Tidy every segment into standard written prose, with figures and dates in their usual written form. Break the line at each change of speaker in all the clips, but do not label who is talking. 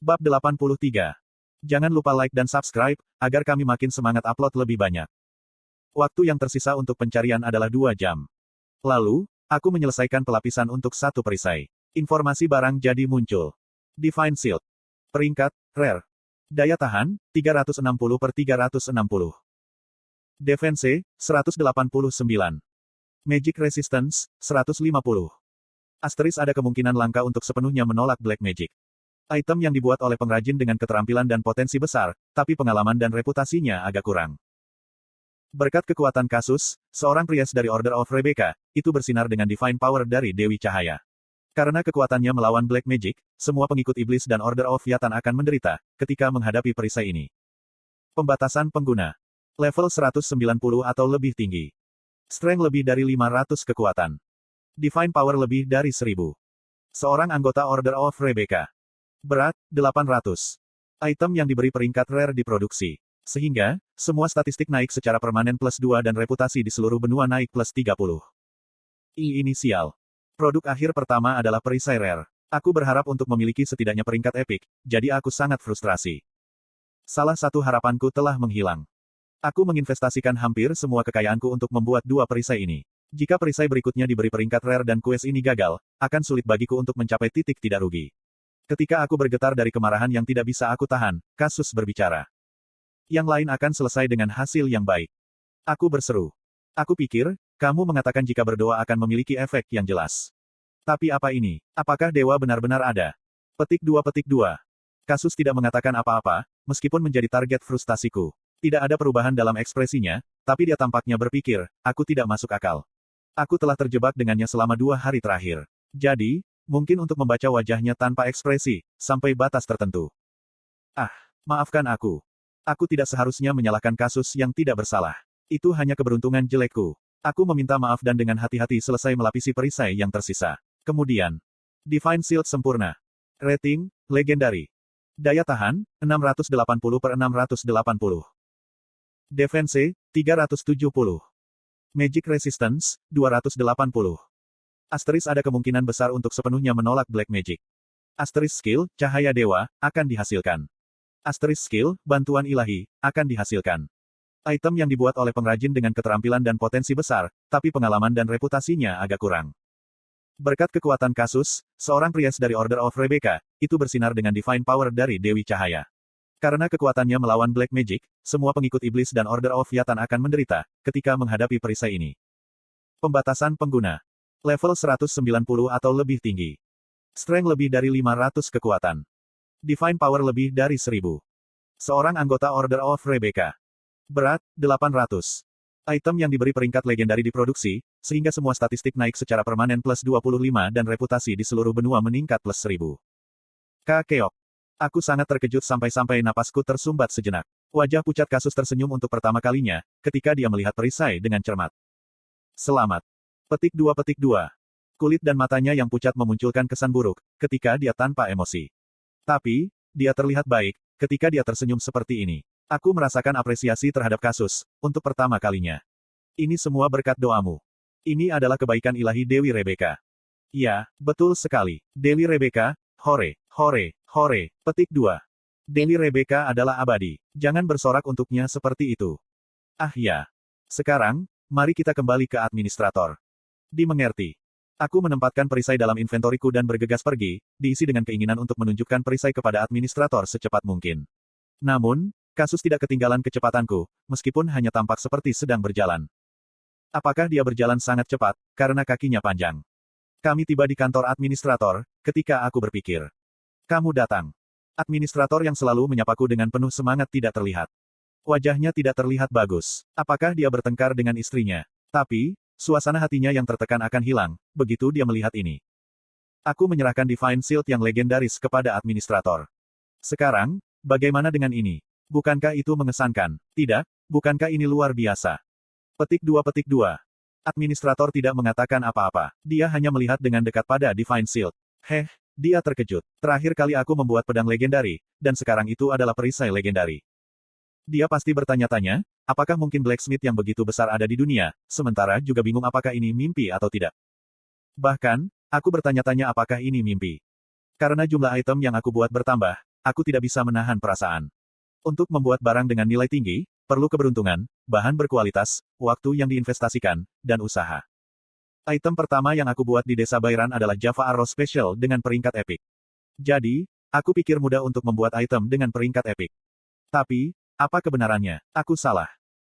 Bab 83. Jangan lupa like dan subscribe, agar kami makin semangat upload lebih banyak. Waktu yang tersisa untuk pencarian adalah 2 jam. Lalu, aku menyelesaikan pelapisan untuk satu perisai. Informasi barang jadi muncul. Divine Shield. Peringkat, Rare. Daya tahan, 360/360. Defense, 189. Magic Resistance, 150. Asteris ada kemungkinan langka untuk sepenuhnya menolak Black Magic. Item yang dibuat oleh pengrajin dengan keterampilan dan potensi besar, tapi pengalaman dan reputasinya agak kurang. Berkat kekuatan kasus, seorang priest dari Order of Rebecca, itu bersinar dengan divine power dari Dewi Cahaya. Karena kekuatannya melawan Black Magic, semua pengikut iblis dan Order of Yatan akan menderita, ketika menghadapi perisai ini. Pembatasan pengguna. Level 190 atau lebih tinggi. Strength lebih dari 500 kekuatan. Divine power lebih dari 1000. Seorang anggota Order of Rebecca. Berat, 800. Item yang diberi peringkat rare diproduksi. Sehingga, semua statistik naik secara permanen +2 dan reputasi di seluruh benua naik +30. Inisial. Produk akhir pertama adalah perisai rare. Aku berharap untuk memiliki setidaknya peringkat epic, jadi aku sangat frustrasi. Salah satu harapanku telah menghilang. Aku menginvestasikan hampir semua kekayaanku untuk membuat 2 perisai ini. Jika perisai berikutnya diberi peringkat rare dan quest ini gagal, akan sulit bagiku untuk mencapai titik tidak rugi. Ketika aku bergetar dari kemarahan yang tidak bisa aku tahan, kasus berbicara. Yang lain akan selesai dengan hasil yang baik. Aku berseru. Aku pikir, kamu mengatakan jika berdoa akan memiliki efek yang jelas. Tapi apa ini? Apakah dewa benar-benar ada? Petik 2. Kasus tidak mengatakan apa-apa, meskipun menjadi target frustasiku. Tidak ada perubahan dalam ekspresinya, tapi dia tampaknya berpikir, aku tidak masuk akal. Aku telah terjebak dengannya selama 2 hari terakhir. Jadi, mungkin untuk membaca wajahnya tanpa ekspresi, sampai batas tertentu. Maafkan aku. Aku tidak seharusnya menyalahkan kasus yang tidak bersalah. Itu hanya keberuntungan jelekku. Aku meminta maaf dan dengan hati-hati selesai melapisi perisai yang tersisa. Kemudian, Divine Shield sempurna. Rating, legendary. Daya tahan, 680/680. Defense, 370. Magic Resistance, 280. Asteris ada kemungkinan besar untuk sepenuhnya menolak Black Magic. Asteris skill, cahaya dewa, akan dihasilkan. Asteris skill, bantuan ilahi, akan dihasilkan. Item yang dibuat oleh pengrajin dengan keterampilan dan potensi besar, tapi pengalaman dan reputasinya agak kurang. Berkat kekuatan kasus, seorang priest dari Order of Rebecca, itu bersinar dengan divine power dari Dewi Cahaya. Karena kekuatannya melawan Black Magic, semua pengikut iblis dan Order of Yatan akan menderita, ketika menghadapi perisai ini. Pembatasan pengguna. Level 190 atau lebih tinggi. Strength lebih dari 500 kekuatan. Divine power lebih dari 1000. Seorang anggota Order of Rebecca. Berat, 800. Item yang diberi peringkat legendari diproduksi, sehingga semua statistik naik secara permanen +25 dan reputasi di seluruh benua meningkat +1000. Keok. Aku sangat terkejut sampai-sampai napasku tersumbat sejenak. Wajah pucat kasus tersenyum untuk pertama kalinya, ketika dia melihat perisai dengan cermat. Selamat. Petik 2. Kulit dan matanya yang pucat memunculkan kesan buruk, ketika dia tanpa emosi. Tapi, dia terlihat baik, ketika dia tersenyum seperti ini. Aku merasakan apresiasi terhadap kasus, untuk pertama kalinya. Ini semua berkat doamu. Ini adalah kebaikan ilahi Dewi Rebecca. Ya, betul sekali. Dewi Rebecca, hore. Petik 2. Dewi Rebecca adalah abadi. Jangan bersorak untuknya seperti itu. Ya. Sekarang, mari kita kembali ke administrator. Dimengerti. Aku menempatkan perisai dalam inventoriku dan bergegas pergi, diisi dengan keinginan untuk menunjukkan perisai kepada administrator secepat mungkin. Namun, kasus tidak ketinggalan kecepatanku, meskipun hanya tampak seperti sedang berjalan. Apakah dia berjalan sangat cepat, karena kakinya panjang? Kami tiba di kantor administrator, ketika aku berpikir. Kamu datang. Administrator yang selalu menyapaku dengan penuh semangat tidak terlihat. Wajahnya tidak terlihat bagus. Apakah dia bertengkar dengan istrinya? Tapi, suasana hatinya yang tertekan akan hilang, begitu dia melihat ini. Aku menyerahkan Divine Shield yang legendaris kepada administrator. Sekarang, bagaimana dengan ini? Bukankah itu mengesankan? Tidak, bukankah ini luar biasa? Petik 2. Administrator tidak mengatakan apa-apa. Dia hanya melihat dengan dekat pada Divine Shield. Dia terkejut. Terakhir kali aku membuat pedang legendari, dan sekarang itu adalah perisai legendari. Dia pasti bertanya-tanya, apakah mungkin blacksmith yang begitu besar ada di dunia, sementara juga bingung apakah ini mimpi atau tidak. Bahkan, aku bertanya-tanya apakah ini mimpi. Karena jumlah item yang aku buat bertambah, aku tidak bisa menahan perasaan. Untuk membuat barang dengan nilai tinggi, perlu keberuntungan, bahan berkualitas, waktu yang diinvestasikan, dan usaha. Item pertama yang aku buat di Desa Bairan adalah Java Arrow Special dengan peringkat epic. Jadi, aku pikir mudah untuk membuat item dengan peringkat epic. Tapi, apa kebenarannya? Aku salah.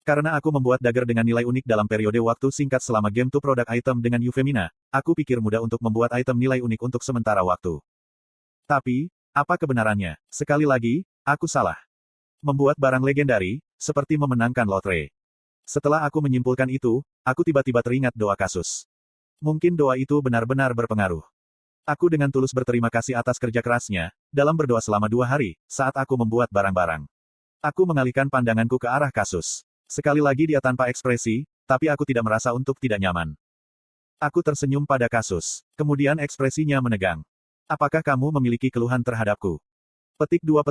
Karena aku membuat dagger dengan nilai unik dalam periode waktu singkat selama game to product item dengan Euphemina, aku pikir mudah untuk membuat item nilai unik untuk sementara waktu. Tapi, apa kebenarannya? Sekali lagi, aku salah. Membuat barang legendari, seperti memenangkan lotre. Setelah aku menyimpulkan itu, aku tiba-tiba teringat doa kasus. Mungkin doa itu benar-benar berpengaruh. Aku dengan tulus berterima kasih atas kerja kerasnya, dalam berdoa selama 2 hari, saat aku membuat barang-barang. Aku mengalihkan pandanganku ke arah kasus. Sekali lagi dia tanpa ekspresi, tapi aku tidak merasa untuk tidak nyaman. Aku tersenyum pada kasus. Kemudian ekspresinya menegang. Apakah kamu memiliki keluhan terhadapku? Petik 2.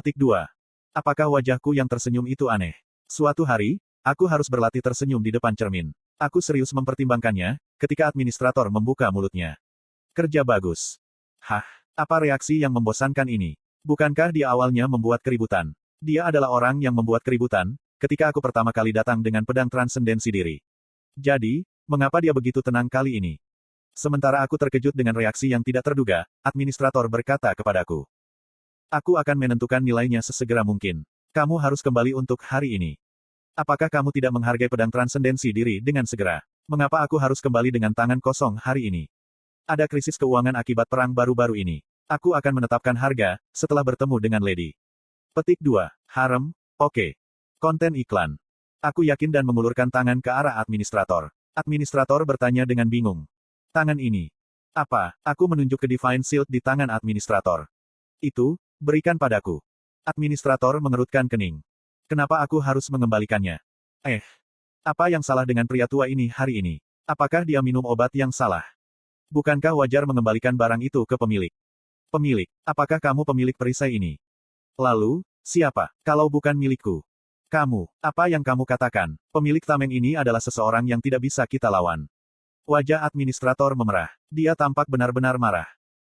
Apakah wajahku yang tersenyum itu aneh? Suatu hari, aku harus berlatih tersenyum di depan cermin. Aku serius mempertimbangkannya, ketika administrator membuka mulutnya. Kerja bagus. Hah, apa reaksi yang membosankan ini? Bukankah dia awalnya membuat keributan? Dia adalah orang yang membuat keributan, ketika aku pertama kali datang dengan pedang transendensi diri. Jadi, mengapa dia begitu tenang kali ini? Sementara aku terkejut dengan reaksi yang tidak terduga, administrator berkata kepadaku. Aku akan menentukan nilainya sesegera mungkin. Kamu harus kembali untuk hari ini. Apakah kamu tidak menghargai pedang transendensi diri dengan segera? Mengapa aku harus kembali dengan tangan kosong hari ini? Ada krisis keuangan akibat perang baru-baru ini. Aku akan menetapkan harga, setelah bertemu dengan Lady. Petik 2. Harem, oke. Konten iklan. Aku yakin dan mengulurkan tangan ke arah administrator. Administrator bertanya dengan bingung. Tangan ini. Apa? Aku menunjuk ke Divine Shield di tangan administrator. Itu, berikan padaku. Administrator mengerutkan kening. Kenapa aku harus mengembalikannya? Apa yang salah dengan pria tua ini hari ini? Apakah dia minum obat yang salah? Bukankah wajar mengembalikan barang itu ke pemilik? Pemilik, apakah kamu pemilik perisai ini? Lalu, siapa, kalau bukan milikku? Kamu, apa yang kamu katakan? Pemilik tameng ini adalah seseorang yang tidak bisa kita lawan. Wajah administrator memerah. Dia tampak benar-benar marah.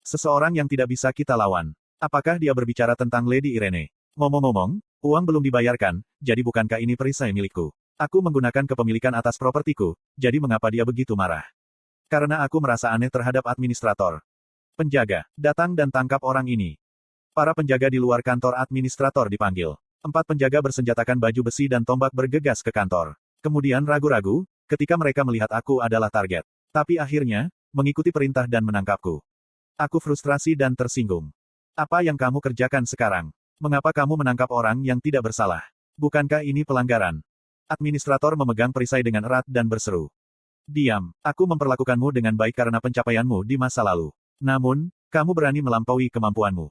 Seseorang yang tidak bisa kita lawan. Apakah dia berbicara tentang Lady Irene? Ngomong-ngomong, uang belum dibayarkan, jadi bukankah ini perisai milikku? Aku menggunakan kepemilikan atas propertiku, jadi mengapa dia begitu marah? Karena aku merasa aneh terhadap administrator. Penjaga, datang dan tangkap orang ini. Para penjaga di luar kantor administrator dipanggil. 4 penjaga bersenjatakan baju besi dan tombak bergegas ke kantor. Kemudian ragu-ragu, ketika mereka melihat aku adalah target. Tapi akhirnya, mengikuti perintah dan menangkapku. Aku frustrasi dan tersinggung. Apa yang kamu kerjakan sekarang? Mengapa kamu menangkap orang yang tidak bersalah? Bukankah ini pelanggaran? Administrator memegang perisai dengan erat dan berseru. Diam, aku memperlakukanmu dengan baik karena pencapaianmu di masa lalu. Namun, kamu berani melampaui kemampuanmu.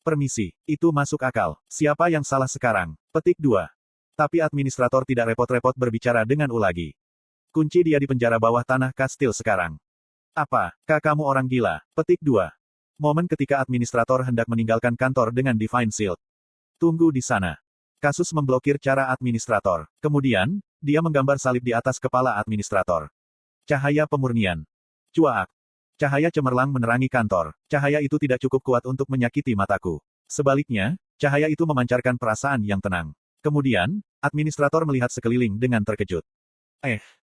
Permisi, itu masuk akal. Siapa yang salah sekarang? Petik 2. Tapi administrator tidak repot-repot berbicara dengan Ulagi. Kunci dia di penjara bawah tanah kastil sekarang. Apa, kamu orang gila? Petik 2. Momen ketika administrator hendak meninggalkan kantor dengan Divine Shield. Tunggu di sana. Kasus memblokir cara administrator. Kemudian, dia menggambar salib di atas kepala administrator. Cahaya pemurnian. Cuak. Cahaya cemerlang menerangi kantor. Cahaya itu tidak cukup kuat untuk menyakiti mataku. Sebaliknya, cahaya itu memancarkan perasaan yang tenang. Kemudian, administrator melihat sekeliling dengan terkejut.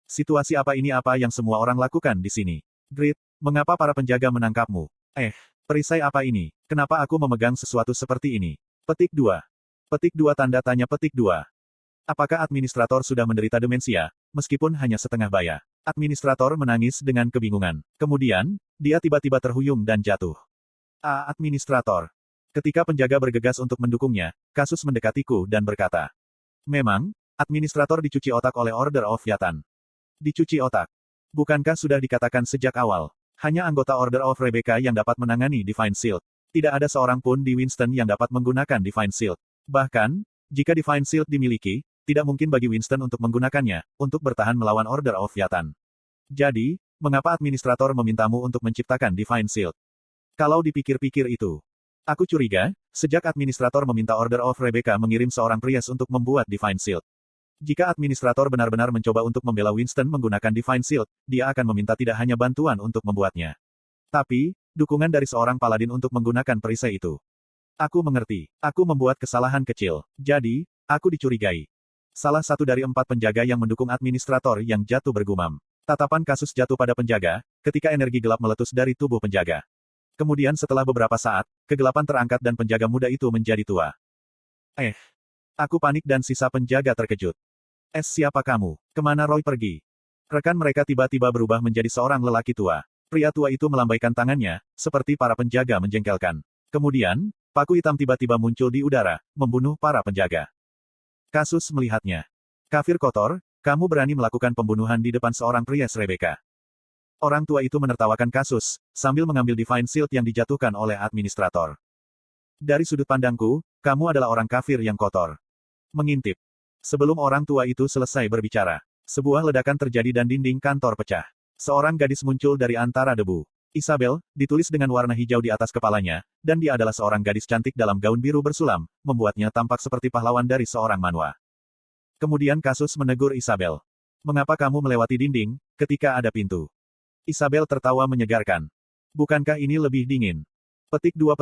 Situasi apa ini apa yang semua orang lakukan di sini? Grit, mengapa para penjaga menangkapmu? Perisai apa ini? Kenapa aku memegang sesuatu seperti ini? Petik 2. Petik 2 tanda tanya petik 2. Apakah administrator sudah menderita demensia, meskipun hanya setengah baya? Administrator menangis dengan kebingungan. Kemudian, dia tiba-tiba terhuyung dan jatuh. Administrator. Ketika penjaga bergegas untuk mendukungnya, kasus mendekatiku dan berkata. Memang, administrator dicuci otak oleh Order of Yatan. Dicuci otak. Bukankah sudah dikatakan sejak awal? Hanya anggota Order of Rebecca yang dapat menangani Divine Shield. Tidak ada seorang pun di Winston yang dapat menggunakan Divine Shield. Bahkan, jika Divine Shield dimiliki, tidak mungkin bagi Winston untuk menggunakannya, untuk bertahan melawan Order of Yatan. Jadi, mengapa administrator memintamu untuk menciptakan Divine Shield? Kalau dipikir-pikir itu. Aku curiga, sejak administrator meminta Order of Rebecca mengirim seorang Priest untuk membuat Divine Shield. Jika administrator benar-benar mencoba untuk membela Winston menggunakan Divine Shield, dia akan meminta tidak hanya bantuan untuk membuatnya. Tapi, dukungan dari seorang paladin untuk menggunakan perisai itu. Aku mengerti. Aku membuat kesalahan kecil. Jadi, aku dicurigai. Salah satu dari 4 penjaga yang mendukung administrator yang jatuh bergumam. Tatapan kasus jatuh pada penjaga, ketika energi gelap meletus dari tubuh penjaga. Kemudian setelah beberapa saat, kegelapan terangkat dan penjaga muda itu menjadi tua. Aku panik dan sisa penjaga terkejut. Siapa kamu? Kemana Roy pergi? Rekan mereka tiba-tiba berubah menjadi seorang lelaki tua. Pria tua itu melambaikan tangannya, seperti para penjaga menjengkelkan. Kemudian, paku hitam tiba-tiba muncul di udara, membunuh para penjaga. Kasus melihatnya. Kafir kotor, kamu berani melakukan pembunuhan di depan seorang pria Rebecca. Orang tua itu menertawakan kasus, sambil mengambil Divine Shield yang dijatuhkan oleh administrator. Dari sudut pandangku, kamu adalah orang kafir yang kotor. Mengintip. Sebelum orang tua itu selesai berbicara, sebuah ledakan terjadi dan dinding kantor pecah. Seorang gadis muncul dari antara debu. Isabel, ditulis dengan warna hijau di atas kepalanya, dan dia adalah seorang gadis cantik dalam gaun biru bersulam, membuatnya tampak seperti pahlawan dari seorang manhwa. Kemudian kasus menegur Isabel. Mengapa kamu melewati dinding, ketika ada pintu? Isabel tertawa menyegarkan. Bukankah ini lebih dingin? Petik 2.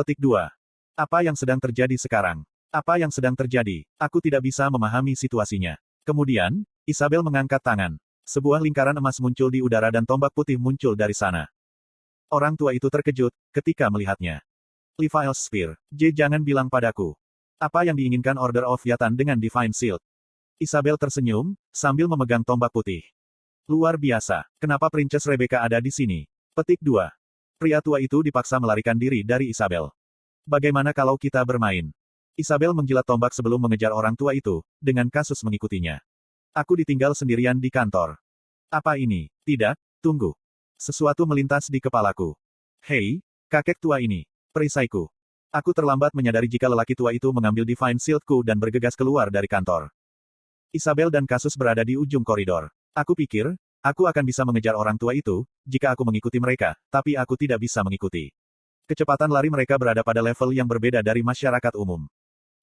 Apa yang sedang terjadi sekarang? Apa yang sedang terjadi? Aku tidak bisa memahami situasinya. Kemudian, Isabel mengangkat tangan. Sebuah lingkaran emas muncul di udara dan tombak putih muncul dari sana. Orang tua itu terkejut, ketika melihatnya. Levi's Spear. Jangan bilang padaku. Apa yang diinginkan Order of Yatan dengan Divine Shield? Isabel tersenyum, sambil memegang tombak putih. Luar biasa. Kenapa Princess Rebecca ada di sini? Petik 2. Pria tua itu dipaksa melarikan diri dari Isabel. Bagaimana kalau kita bermain? Isabel menjilat tombak sebelum mengejar orang tua itu, dengan kasus mengikutinya. Aku ditinggal sendirian di kantor. Apa ini? Tidak, tunggu. Sesuatu melintas di kepalaku. Hei, kakek tua ini. Perisaiku. Aku terlambat menyadari jika lelaki tua itu mengambil Divine Shield-ku dan bergegas keluar dari kantor. Isabel dan kasus berada di ujung koridor. Aku pikir, aku akan bisa mengejar orang tua itu, jika aku mengikuti mereka, tapi aku tidak bisa mengikuti. Kecepatan lari mereka berada pada level yang berbeda dari masyarakat umum.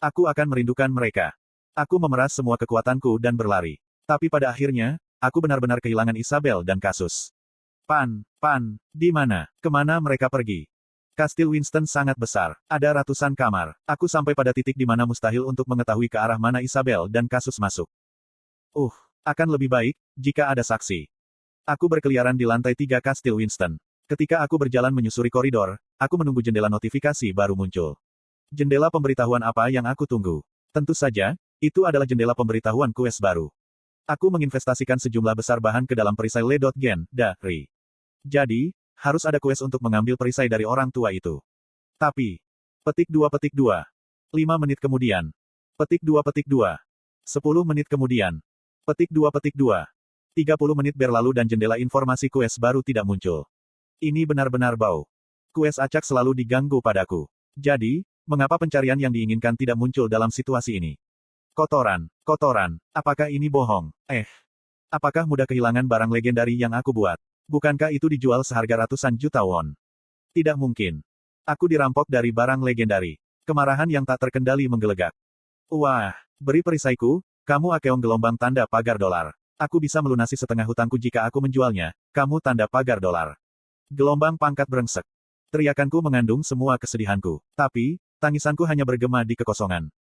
Aku akan merindukan mereka. Aku memeras semua kekuatanku dan berlari. Tapi pada akhirnya, aku benar-benar kehilangan Isabel dan kasus. Di mana? Kemana mereka pergi? Kastil Winston sangat besar. Ada ratusan kamar. Aku sampai pada titik di mana mustahil untuk mengetahui ke arah mana Isabel dan kasus masuk. Akan lebih baik, jika ada saksi. Aku berkeliaran di lantai 3 Kastil Winston. Ketika aku berjalan menyusuri koridor, aku menunggu jendela notifikasi baru muncul. Jendela pemberitahuan apa yang aku tunggu? Tentu saja, itu adalah jendela pemberitahuan quest baru. Aku menginvestasikan sejumlah besar bahan ke dalam perisai Le.Gen, dari. Jadi, harus ada quest untuk mengambil perisai dari orang tua itu. Tapi, petik 2. 5 menit kemudian. Petik 2. 10 menit kemudian. Petik 2. 30 menit berlalu dan jendela informasi quest baru tidak muncul. Ini benar-benar bau. Quest acak selalu diganggu padaku. Jadi, mengapa pencarian yang diinginkan tidak muncul dalam situasi ini? Kotoran. Apakah ini bohong? Apakah mudah kehilangan barang legendari yang aku buat? Bukankah itu dijual seharga ratusan juta won? Tidak mungkin. Aku dirampok dari barang legendari. Kemarahan yang tak terkendali menggelegak. Wah, beri perisaiku, kamu akeong gelombang tanda pagar dolar. Aku bisa melunasi setengah hutangku jika aku menjualnya, kamu tanda pagar dolar. Gelombang pangkat brengsek. Teriakanku mengandung semua kesedihanku. Tapi, tangisanku hanya bergema di kekosongan.